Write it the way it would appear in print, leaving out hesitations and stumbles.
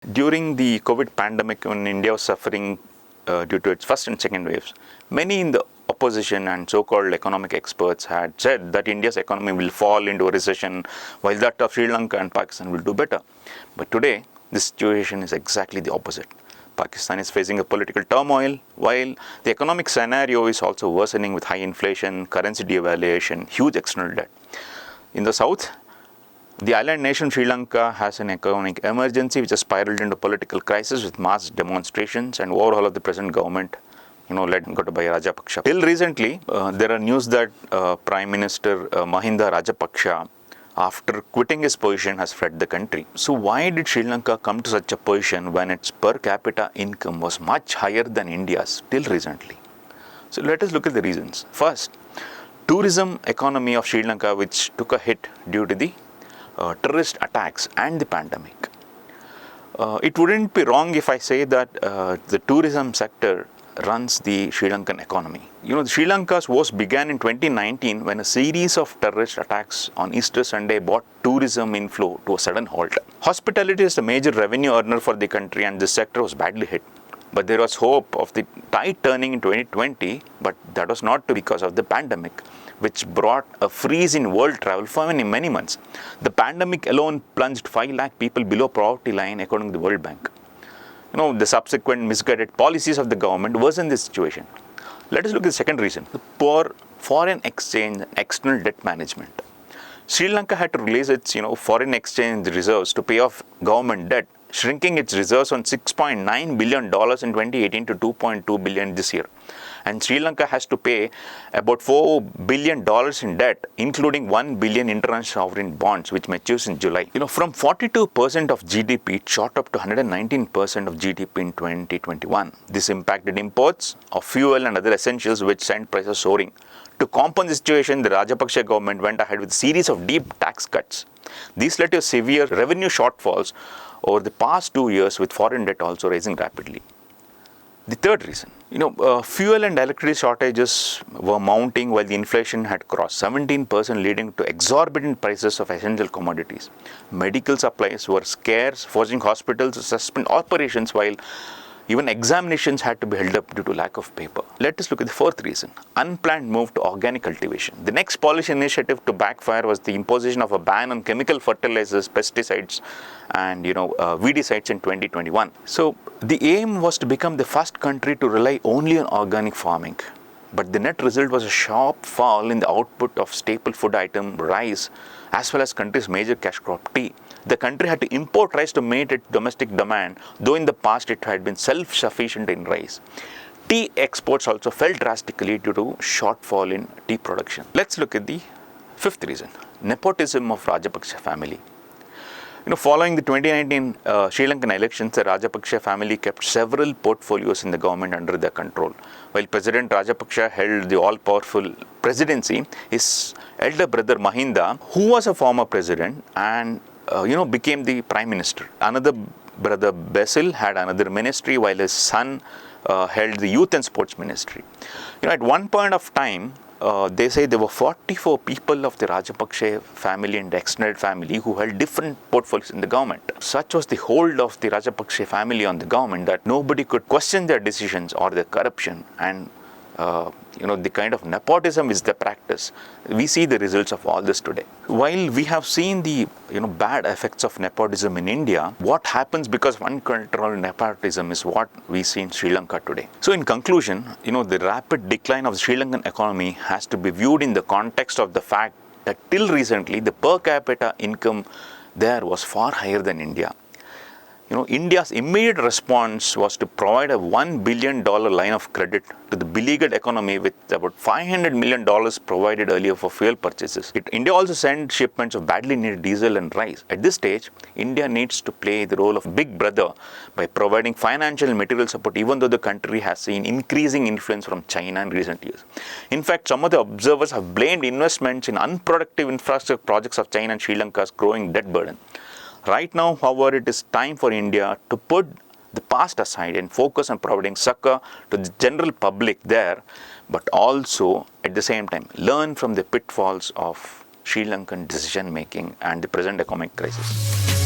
During the COVID pandemic, when India was suffering due to its first and second waves, many in the opposition and so-called economic experts had said that India's economy will fall into a recession, while that of Sri Lanka and Pakistan will do better. But today, the situation is exactly the opposite. Pakistan is facing a political turmoil, while the economic scenario is also worsening with high inflation, currency devaluation, huge external debt. In the south, the island nation Sri Lanka has an economic emergency which has spiraled into political crisis with mass demonstrations and overhaul of the present government, led by Rajapaksa. Till recently, there are news that Prime Minister Mahinda Rajapaksa, after quitting his position, has fled the country. So why did Sri Lanka come to such a position when its per capita income was much higher than India's till recently? So let us look at the reasons. First, tourism economy of Sri Lanka, which took a hit due to the terrorist attacks and the pandemic. It wouldn't be wrong if I say that the tourism sector runs the Sri Lankan economy. Sri Lanka's woes began in 2019 when a series of terrorist attacks on Easter Sunday brought tourism inflow to a sudden halt. Hospitality is a major revenue earner for the country, and this sector was badly hit. But there was hope of the tide turning in 2020, but that was not because of the pandemic, which brought a freeze in world travel for many months. The pandemic alone plunged 5 lakh people below poverty line, according to the World Bank. The subsequent misguided policies of the government worsened this situation. Let us look at the second reason: the poor foreign exchange and external debt management. Sri Lanka had to release its foreign exchange reserves to pay off government debt, shrinking its reserves on $6.9 billion in 2018 to $2.2 billion this year. And Sri Lanka has to pay about $4 billion in debt, including $1 billion international sovereign bonds, which matures in July. From 42% of GDP, it shot up to 119% of GDP in 2021. This impacted imports of fuel and other essentials, which sent prices soaring. To compound the situation, the Rajapaksa government went ahead with a series of deep tax cuts. These led to severe revenue shortfalls over the past 2 years, with foreign debt also rising rapidly. The third reason, fuel and electricity shortages were mounting while the inflation had crossed 17%, leading to exorbitant prices of essential commodities. Medical supplies were scarce, forcing hospitals to suspend operations, while even examinations had to be held up due to lack of paper. Let us look at the fourth reason: unplanned move to organic cultivation. The next policy initiative to backfire was the imposition of a ban on chemical fertilizers, pesticides, and weedicides in 2021. So the aim was to become the first country to rely only on organic farming. But the net result was a sharp fall in the output of staple food item rice, as well as country's major cash crop tea. The country had to import rice to meet its domestic demand, though in the past it had been self-sufficient in rice. Tea exports also fell drastically due to shortfall in tea production. Let's look at the fifth reason: nepotism of Rajapaksa family. Following the 2019 Sri Lankan elections, the Rajapaksa family kept several portfolios in the government under their control. While President Rajapaksa held the all-powerful presidency, his elder brother Mahinda, who was a former president and became the prime minister. Another brother Basil had another ministry, while his son held the youth and sports ministry. At one point of time, they say there were 44 people of the Rajapaksa family and extended family who held different portfolios in the government. Such was the hold of the Rajapaksa family on the government that nobody could question their decisions or their corruption, and the kind of nepotism is the practice. We see the results of all this today. While we have seen the bad effects of nepotism in India, what happens because of uncontrolled nepotism is what we see in Sri Lanka today. So in conclusion, the rapid decline of the Sri Lankan economy has to be viewed in the context of the fact that till recently the per capita income there was far higher than India. India's immediate response was to provide a $1 billion line of credit to the beleaguered economy, with about $500 million provided earlier for fuel purchases. India also sent shipments of badly needed diesel and rice. At this stage, India needs to play the role of big brother by providing financial and material support, even though the country has seen increasing influence from China in recent years. In fact, some of the observers have blamed investments in unproductive infrastructure projects of China and Sri Lanka's growing debt burden. Right now, however, it is time for India to put the past aside and focus on providing succor to the general public there, but also at the same time learn from the pitfalls of Sri Lankan decision making and the present economic crisis.